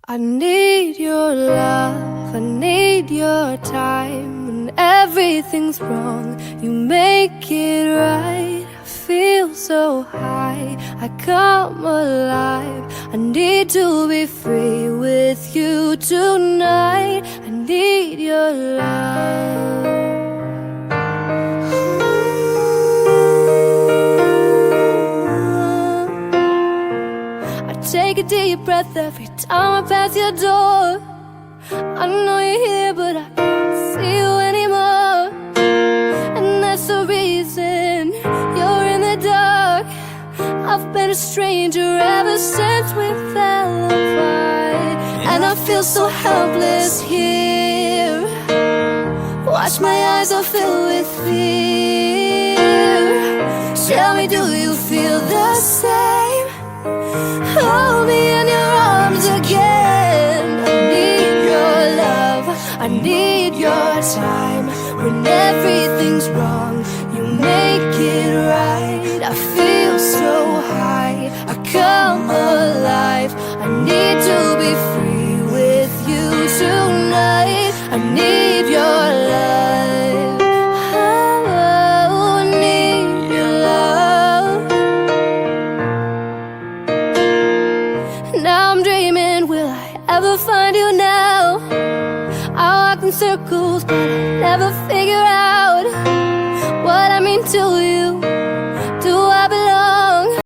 I need your love, I need your time. When everything's wrong, you make it right. I feel so high, I come alive. I need to be free with you tonight. I need your love. Take a deep breath every time I pass your door. I know you're here, but I can't see you anymore. And that's the reason you're in the dark. I've been a stranger ever since we fell apart. And I feel so helpless here. Watch, my eyes are filled with fear. Tell me, do you feel the same? Hold me in your arms again. I need your love, I need your time. When everything's wrong, you make it right. I feel so high, I come alive. I need to be free with you tonight. I need your love. Oh, I need your love. Now I'm dreaming, will I ever find you now? I walk in circles, but I never figure out what I mean to you.